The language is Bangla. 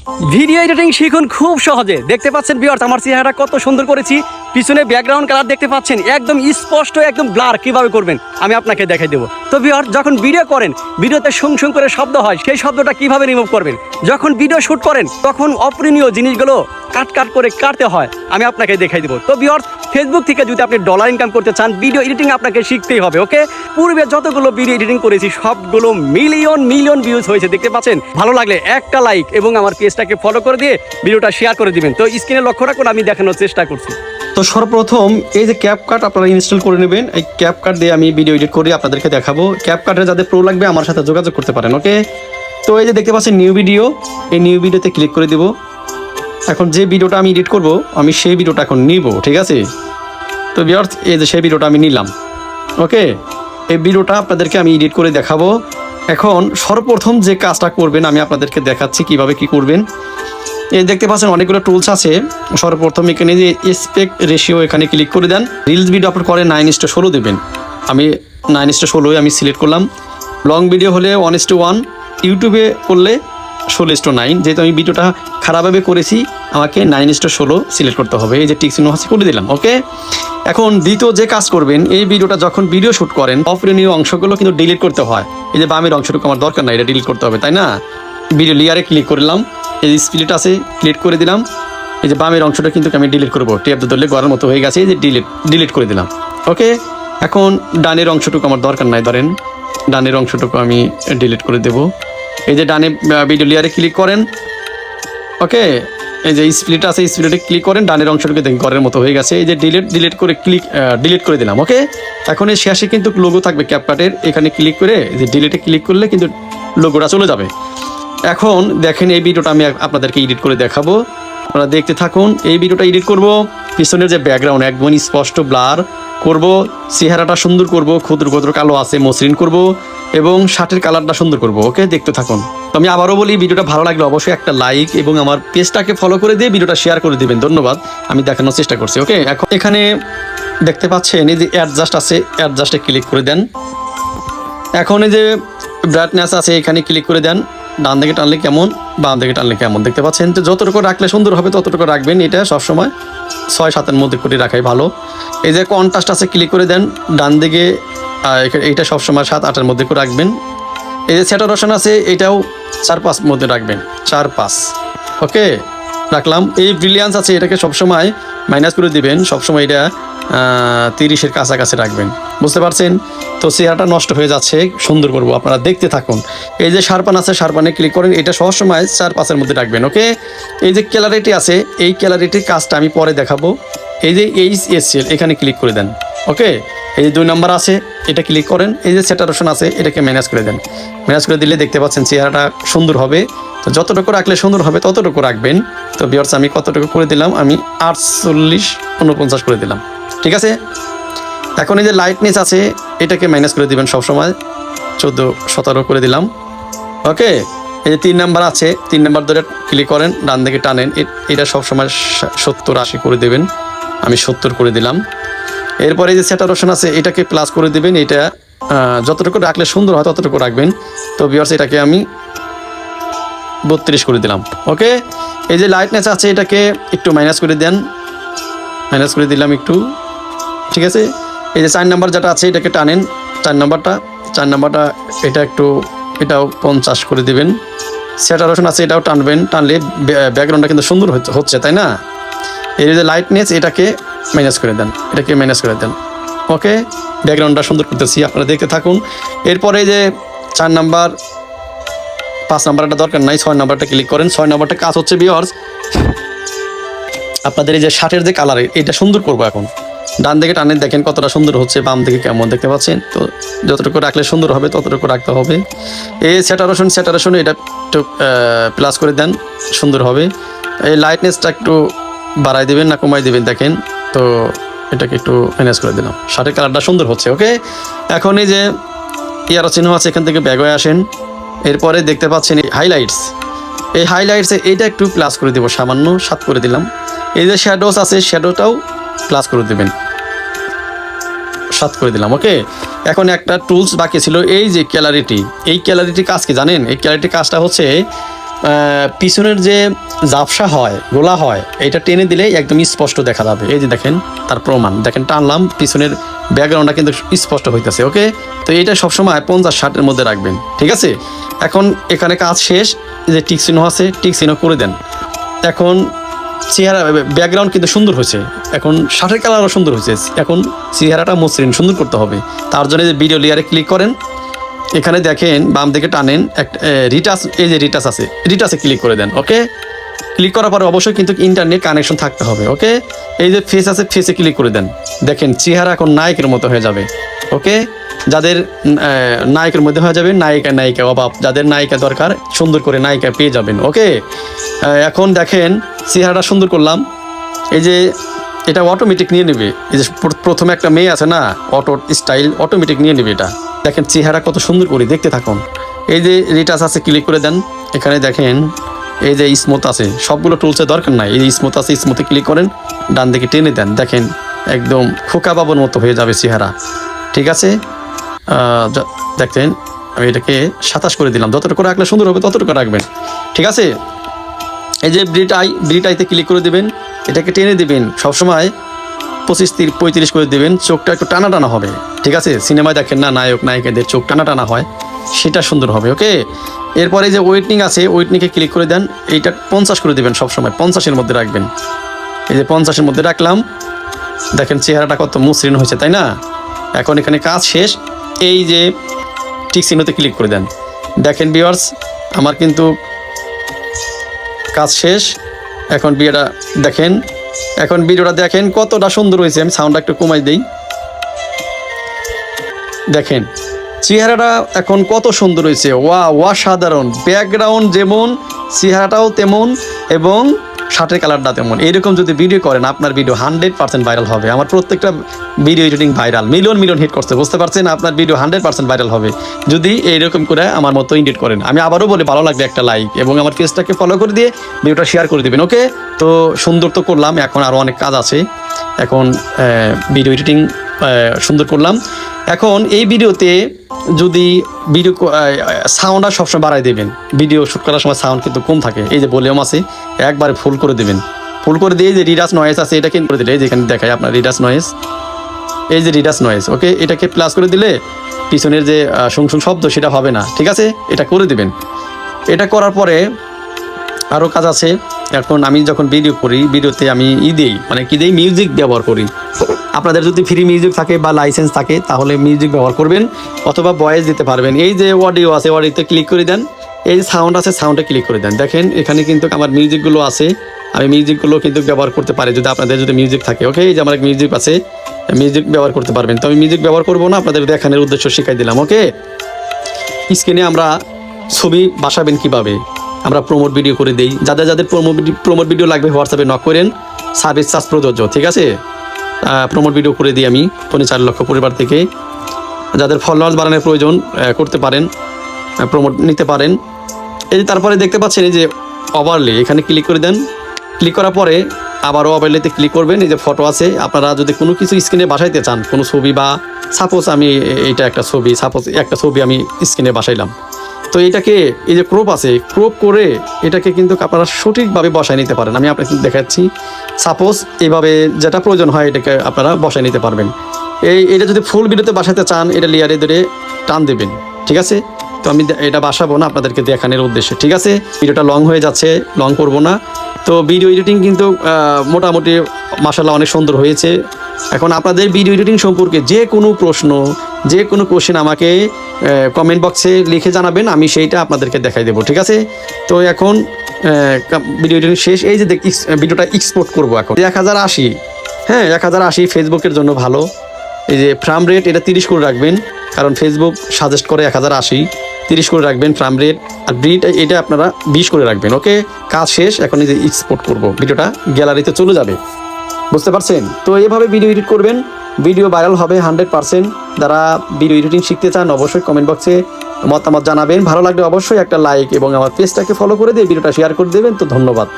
ভিডিও এডিটিং শিখুন খুব সহজে। দেখতে পাচ্ছেন ভিউয়ার্স আমার চেহারাটা কত সুন্দর করেছি, পিছনে ব্যাকগ্রাউন্ড কালার দেখতে পাচ্ছেন একদম স্পষ্ট, একদম ব্লার কিভাবে করবেন আমি আপনাকে দেখাই দেবো। তো ভিউয়ার্স যখন ভিডিও করেন, ভিডিওতে শুং শুং করে শব্দ হয়, সেই শব্দটা কিভাবে রিমুভ করবেন। যখন ভিডিও শুট করেন তখন অপ্রয়োজনীয় জিনিসগুলো কাট করে কাটতে হয়, আমি আপনাকে দেখাই দেবো। তো ভিউয়ার্স ফেসবুক থেকে যদি আপনি ডলার ইনকাম করতে চান, ভিডিও এডিটিং আপনাকে শিখতেই হবে। ওকে, পূর্বে যতগুলো ভিডিও এডিটিং করেছি সবগুলো মিলিয়ন ভিউজ হয়েছে, দেখতে পাচ্ছেন। ভালো লাগলে একটা লাইক এবং আমার পেজটাকে ফলো করে দিয়ে ভিডিওটা শেয়ার করে দিবেন। তো স্ক্রিনে লক্ষ্য রাখুন, আমি দেখানোর চেষ্টা করছি। তো সর্বপ্রথম এই যে ক্যাপকাট আপনারা ইনস্টল করে নেবেন। এই ক্যাপকাট দিয়ে আমি ভিডিও এডিট করে আপনাদেরকে দেখাবো। ক্যাপকাটের যাদের প্রো লাগবে আমার সাথে যোগাযোগ করতে পারেন। ওকে, তো এই যে দেখতে পাচ্ছেন নিউ ভিডিও, এই নিউ ভিডিওতে ক্লিক করে দেব। এখন যে ভিডিওটা আমি এডিট করব আমি সেই ভিডিওটা এখন নিব, ঠিক আছে। তো ভিউয়ার্স এই যে সেই ভিডিওটা আমি নিলাম। ওকে, এই ভিডিওটা আপনাদেরকে আমি এডিট করে দেখাবো। এখন সর্বপ্রথম যে কাজটা করবেন আমি আপনাদেরকে দেখাচ্ছি কিভাবে কি করবেন। এই দেখতে পাচ্ছেন অনেকগুলো টুলস আছে। সর্বপ্রথম এখানে যে এসপেক্ট রেশিও এখানে ক্লিক করে দেন। রিলস ভিডিও আপলোড করে 9:16 দেবেন। আমি 9:16 আমি সিলেক্ট করলাম। লং ভিডিও হলে 1:1, ইউটিউবে করলে 16:9। যেহেতু আমি ভিডিওটা খারাপভাবে করেছি আমাকে 9:16 সিলেক্ট করতে হবে। এই যে টিক চিহ্ন আছে করে দিলাম। ওকে, এখন দ্বিতীয় যে কাজ করবেন, এই ভিডিওটা যখন ভিডিও শ্যুট করেন অপ্রয়োজনীয় অংশগুলো কিন্তু ডিলিট করতে হয়। এই যে বামের অংশটুকু আমার দরকার নাই, এটা ডিলিট করতে হবে, তাই না। ভিডিও লেয়ারে ক্লিক করলাম, এই যে স্প্লিট আছে ক্লিক করে দিলাম। এই যে বামের অংশটা কিন্তু আমি ডিলিট করবো, টেপ ধরলে গড়ার মতো হয়ে গেছে, এই যে ডিলিট করে দিলাম। ওকে, এখন ডানের অংশটুকু আমার দরকার নাই, ধরেন ডানের অংশটুকু আমি ডিলিট করে দেব। এই যে ডানে ভিডিও লেয়ারে ক্লিক করেন। ওকে, এই যে স্প্লিট আছে স্প্লিটে ক্লিক করেন, ডানের অংশটুকু দেখেন ঘরের মতো হয়ে গেছে। এই যে ডিলিট করে ডিলিট করে দিলাম। ওকে, এখন এই শেষে কিন্তু লোগো থাকবে ক্যাপকাটের, এখানে ক্লিক করে এই যে ডিলিটে ক্লিক করলে কিন্তু লোগোটা চলে যাবে। এখন দেখেন এই ভিডিওটা আমি আপনাদেরকে এডিট করে দেখাবো, আপনারা দেখতে থাকুন। এই ভিডিওটা এডিট করব, পিছনের যে ব্যাকগ্রাউন্ড একদম স্পষ্ট ব্লার করব, চেহারাটা সুন্দর করব, ক্ষুদ্র ক্ষুদ্র কালো আছে মসৃণ করব এবং শার্টের কালারটা সুন্দর করব। ওকে, দেখতে থাকুন। তো আমি আবারও বলি, ভিডিওটা ভালো লাগলে অবশ্যই একটা লাইক এবং আমার পেজটাকে ফলো করে দিয়ে ভিডিওটা শেয়ার করে দিবেন। ধন্যবাদ, আমি দেখানোর চেষ্টা করছি। ওকে, এখন এখানে দেখতে পাচ্ছেন এই যে অ্যাডজাস্ট আছে, অ্যাডজাস্টে ক্লিক করে দেন। এখন এই যে ব্রাইটনেস আছে এখানে ক্লিক করে দেন। ডান দিকে টানলে কেমন, বাম দিকে টানলে কেমন, দেখতে পাচ্ছেন। তো যতটুকু রাখলে সুন্দর হবে ততটুকু রাখবেন। এটা সবসময় 6-7-এর মধ্যে করে রাখাই ভালো। এই যে কন্ট্রাস্ট আছে ক্লিক করে দেন ডান দিকে, এইটা সবসময় 7-8-এর মধ্যে করে রাখবেন। এই যে স্যাচুরেশন আছে এটাও 4-5 মধ্যে রাখবেন, 4-5। ওকে, রাখলাম। এই ব্রিলিয়ান্স আছে এটাকে সবসময় মাইনাস করে দিবেন, সবসময় এটা 30-এর কাছাকাছি রাখবেন, বুঝতে পারছেন। তো চেহারাটা নষ্ট হয়ে যাচ্ছে, সুন্দর করবো, আপনারা দেখতে থাকুন। এই যে শার্পান আছে শার্পানে ক্লিক করেন, এটা সবসময় 4-5-এর মধ্যে রাখবেন। ওকে, এই যে ক্যালারিটি আছে এই ক্যালারিটির কাজটা আমি পরে দেখাবো। এই যে HSL এখানে ক্লিক করে দেন। ওকে, এই যে 2 নম্বর আছে এটা ক্লিক করেন। এই যে স্যাচুরেশন আছে এটাকে ম্যানেজ করে দেন। ম্যানেজ করে দিলে দেখতে পাচ্ছেন চেহারাটা সুন্দর হবে। তো যতটুকু রাখলে সুন্দর হবে ততটুকু রাখবেন। তো ভিউয়ার্স আমি কতটুকু করে দিলাম, আমি 48-49 করে দিলাম, ঠিক আছে। এখন এই যে লাইটনেস আছে এটাকে মাইনাস করে দিবেন সবসময়, 14-17 করে দিলাম। ওকে, এই যে 3 নাম্বার আছে 3 নাম্বার ধরে ক্লিক করেন, ডান দিকে টানেন, এটা সবসময় 70-80 করে দেবেন, আমি 70 করে দিলাম। এরপরে এই যে স্যাচুরেশন আছে এটাকে প্লাস করে দেবেন, এটা যতটুকু রাখলে সুন্দর হয় ততটুকু রাখবেন। তো ভিউয়ার্স এটাকে আমি 32 করে দিলাম। ওকে, এই যে লাইটনেস আছে এটাকে একটু মাইনাস করে দেন, মাইনাস করে দিলাম একটু, ঠিক আছে। এই যে 4 নাম্বার যেটা আছে এটাকে টানেন, 4 নাম্বারটা এটা একটু, এটাও 50 করে দিবেন। স্যাচুরেশন আছে এটাও টানবেন, টানলে ব্যাকগ্রাউন্ডটা কিন্তু সুন্দর হচ্ছে, তাই না। এই যে লাইটনেস এটাকে মাইনাস করে দেন, এটাকে মাইনাস করে দেন। ওকে, ব্যাকগ্রাউন্ডটা সুন্দর করতেছি, আপনারা দেখতে থাকুন। এরপরে যে 4 নাম্বার 5 নাম্বারটা দরকার নাই, 6 নাম্বারটা ক্লিক করেন। 6 নাম্বারটা কাজ হচ্ছে ভিউয়ার্স আপনাদের এই যে শার্টের যে কালার এটা সুন্দর করবো। এখন ডান দিকে টানেন, দেখেন কতটা সুন্দর হচ্ছে, বাম দিকে কেমন, দেখতে পাচ্ছেন। তো যতটুকু রাখলে সুন্দর হবে ততটুকু রাখতে হবে। এই স্যাচুরেশন এটা একটু প্লাস করে দেন, সুন্দর হবে। এই লাইটনেসটা একটু বাড়াই দেবেন না কমাই দেবেন, দেখেন। তো এটাকে একটু ম্যানেজ করে দিলাম, শার্টের কালারটা সুন্দর হচ্ছে। ওকে, এখন এই যে ইয়ারো চিহ্ন আছে এখান থেকে ব্যাক হয়ে আসেন। এরপরে দেখতে পাচ্ছেন হাইলাইটস, এই হাইলাইটসে এইটা একটু প্লাস করে দেবো, সামান্য 7 করে দিলাম। এই যে শ্যাডোস আছে শ্যাডোটাও প্লাস করে দেবেন, 7 করে দিলাম। ওকে, এখন একটা টুলস বাকি ছিল, এই যে ক্যালারিটি। এই ক্যালারিটি কাজ কি জানেন? এই ক্যালারিটি কাজটা হচ্ছে পিছনের যে জাপসা হয় গোলা হয় এটা টেনে দিলে একদম স্পষ্ট দেখা যাবে। এই যে দেখেন তার প্রমাণ, দেখেন টানলাম পিছনের ব্যাকগ্রাউন্ডটা কিন্তু স্পষ্ট হইতেছে। ওকে, তো এটা সবসময় 50-60-এর মধ্যে রাখবেন, ঠিক আছে। এখন এখানে কাজ শেষ, যে টিক চিহ্ন আছে টিক চিহ্ন করে দেন। এখন চেহারা ব্যাকগ্রাউন্ড কিন্তু সুন্দর হয়েছে, এখন শার্টের কালারও সুন্দর হয়েছে। এখন চেহারাটা মসৃণ সুন্দর করতে হবে, তার জন্য যে ভিডিও লেয়ারে ক্লিক করেন, এখানে দেখেন বাম দিকে টানেন একটা রিটাচ, এই যে রিটাচ আছে রিটাচে ক্লিক করে দেন। ওকে, ক্লিক করার পরে অবশ্যই কিন্তু ইন্টারনেট কানেকশন থাকতে হবে। ওকে, এই যে ফেস আছে ফেসে ক্লিক করে দেন, দেখেন চেহারা এখন নায়কের মতো হয়ে যাবে। ওকে, যাদের নায়কের মধ্যে হয়ে যাবে, নায়িকা অভাব, যাদের নায়িকা দরকার সুন্দর করে নায়িকা পেয়ে যাবেন। ওকে, এখন দেখেন চেহারাটা সুন্দর করলাম, এই যে এটা অটোমেটিক নিয়ে নেবে। এই যে প্রথমে একটা মেয়ে আছে না, অটো স্টাইল অটোমেটিক নিয়ে নেবে এটা। দেখেন চেহারা কত সুন্দর করে, দেখতে থাকুন। এই যে রিটাচ আছে ক্লিক করে দেন, এখানে দেখেন এই যে স্মুথ আছে, সবগুলো টুলসের দরকার নাই, এই যে স্মুথ আছে স্মুথে ক্লিক করেন, ডান দিকে টেনে দেন, দেখেন একদম খোকা বাবুর মতো হয়ে যাবে চেহারা, ঠিক আছে। দেখেন আমি এটাকে 27 করে দিলাম, যতটুকু রাখলে সুন্দর হবে ততটুকু রাখবেন, ঠিক আছে। এই যে ব্রিটাইতে ক্লিক করে দেবেন, এটাকে টেনে দিবেন, সবসময় 25-35 করে দেবেন, চোখটা একটু টানা টানা হবে, ঠিক আছে। সিনেমায় দেখেন না নায়ক নায়িকাদের চোখ টানা টানা হয়, সেটা সুন্দর হবে। ওকে, এরপরে যে ওয়েটনিং আছে ওয়েটনিংয়ে ক্লিক করে দেন, এইটা 50 করে দেবেন, সবসময় 50-এর মধ্যে রাখবেন। এই যে 50-এর মধ্যে রাখলাম, দেখেন চেহারাটা কত মসৃণ হয়েছে, তাই না। এখন এখানে কাজ শেষ, এই যে টিক চিহ্নতে ক্লিক করে দেন। দেখেন ভিউয়ার্স, আমার কিন্তু কাজ শেষ। এখন ভিডিওটা দেখেন কতটা সুন্দর হয়েছে। আমি সাউন্ডটা একটু কমাই দেই, দেখেন চেহারাটা এখন কত সুন্দর হয়েছে। অসাধারণ, ব্যাকগ্রাউন্ড যেমন চেহারাটাও তেমন এবং শার্টের কালারটা তেমন। এইরকম যদি ভিডিও করেন আপনার ভিডিও 100% ভাইরাল হবে। আমার প্রত্যেকটা video editing viral, million hit করছে, বুঝতে পারছেন। আপনার ভিডিও 100% ভাইরাল হবে যদি এইরকম করে আমার মতো এডিট করেন। আমি আবারও বলি, ভালো লাগবে একটা লাইক এবং আমার পেজটাকে ফলো করে দিয়ে ভিডিওটা শেয়ার করে দেবেন। ওকে, তো সুন্দর তো করলাম, এখন আরও অনেক কাজ আছে। এখন ভিডিও এডিটিং সুন্দর করলাম। এখন এই ভিডিওতে যদি ভিডিও সাউন্ডটা সবসময় বাড়াই দেবেন, ভিডিও শ্যুট করার সময় সাউন্ড কিন্তু কম থাকে। এই যে ভলিউম আছে একবারে ফুল করে দেবেন, ফুল করে দিয়ে যে রিডাস নয়েজ আছে এটাকে করে দিলে, এই যেখানে দেখায় আপনার রিডাস নয়েজ, এই যে রিডাস নয়েজ। ওকে, এটাকে প্লাস করে দিলে পিছনের যে শুং শব্দ সেটা হবে না, ঠিক আছে। এটা করে দিবেন। এটা করার পরে আরও কাজ আছে। এখন আমি যখন ভিডিও করি, ভিডিওতে আমি দিই মিউজিক ব্যবহার করি। আপনাদের যদি ফ্রি মিউজিক থাকে বা লাইসেন্স থাকে তাহলে মিউজিক ব্যবহার করবেন, অথবা ভয়েস দিতে পারবেন। এই যে অডিও আছে অডিওতে ক্লিক করে দেন, এই যে সাউন্ড আছে সাউন্ডে ক্লিক করে দেন। দেখেন এখানে কিন্তু আমার মিউজিকগুলো আছে, আমি মিউজিকগুলো কিন্তু ব্যবহার করতে পারি যদি আপনাদের যদি মিউজিক থাকে। ওকে, এই যে আমার মিউজিক আছে, মিউজিক ব্যবহার করতে পারবেন। তো আমি মিউজিক ব্যবহার করবো না, আপনাদের দেখানোর উদ্দেশ্য শিখাই দিলাম। ওকে, স্ক্রিনে আমরা ছবি বাসাবেন কিভাবে, আমরা প্রমোট ভিডিও করে দিই। যাদের প্রমোট ভিডিও লাগবে হোয়াটসঅ্যাপে নক করেন, সার্ভিস চার্জ প্রযোজ্য, ঠিক আছে। প্রমোট ভিডিও করে দিই আমি 4 লক্ষ পরিবার থেকে। যাদের ফলোয়ার্স বাড়ানোর প্রয়োজন করতে পারেন, প্রমোট নিতে পারেন। এই যে তারপরে দেখতে পাচ্ছেন এই যে ওভারলে, এখানে ক্লিক করে দেন। ক্লিক করার পরে আবারও ওভারলেতে ক্লিক করবেন। এই যে ফটো আছে, আপনারা যদি কোনো কিছু স্ক্রিনে বাসাইতে চান, কোনো ছবি বা সাপোজ আমি একটা ছবি আমি স্ক্রিনে বাসাইলাম, তো এটাকে এই যে ক্রপ আছে, ক্রপ করে এটাকে কিন্তু আপনারা সঠিকভাবে বসায় নিতে পারেন। আমি আপনাকে দেখাচ্ছি, সাপোজ এইভাবে যেটা প্রয়োজন হয় এটাকে আপনারা বসায় নিতে পারবেন। এটা যদি ফুল ভিডিওতে বাসাতে চান, এটা লেয়ারে ধরে টান দেবেন, ঠিক আছে। তো আমি এটা বাসাবো না, আপনাদেরকে দেখানোর উদ্দেশ্যে, ঠিক আছে। ভিডিওটা লং হয়ে যাচ্ছে, লং করবো না। তো ভিডিও এডিটিং কিন্তু মোটামুটি মাশাআল্লাহ অনেক সুন্দর হয়েছে। এখন আপনাদের ভিডিও এডিটিং সম্পর্কে যে কোনো প্রশ্ন, যে কোনো কোশ্চেন আমাকে কমেন্ট বক্সে লিখে জানাবেন, আমি সেইটা আপনাদেরকে দেখাই দেবো, ঠিক আছে। তো এখন ভিডিও এডিটিং শেষ। এই যে ভিডিওটা এক্সপোর্ট করবো এখন 1080, হ্যাঁ 1080 ফেসবুকের জন্য ভালো। এই যে ফ্রেম রেট এটা 30 করে রাখবেন, কারণ ফেসবুক সাজেস্ট করে 1080, 30 করে রাখবেন ফ্রেম রেট। আর বিট এটা আপনারা 20 করে রাখবেন। ওকে, কাজ শেষ। এখন এই যে এক্সপোর্ট করব, ভিডিওটা গ্যালারিতে চলে যাবে, বুঝতে পারছেন। তো এইভাবে ভিডিও এডিট করবেন, ভিডিও ভাইরাল হবে 100%। যারা ভিডিও এডিটিং শিখতে চান অবশ্যই কমেন্ট বক্সে মতামত জানাবেন। ভালো লাগলে অবশ্যই একটা লাইক এবং আমার পেজটাকে ফলো করে দিয়ে ভিডিওটা শেয়ার করে দেবেন। তো ধন্যবাদ।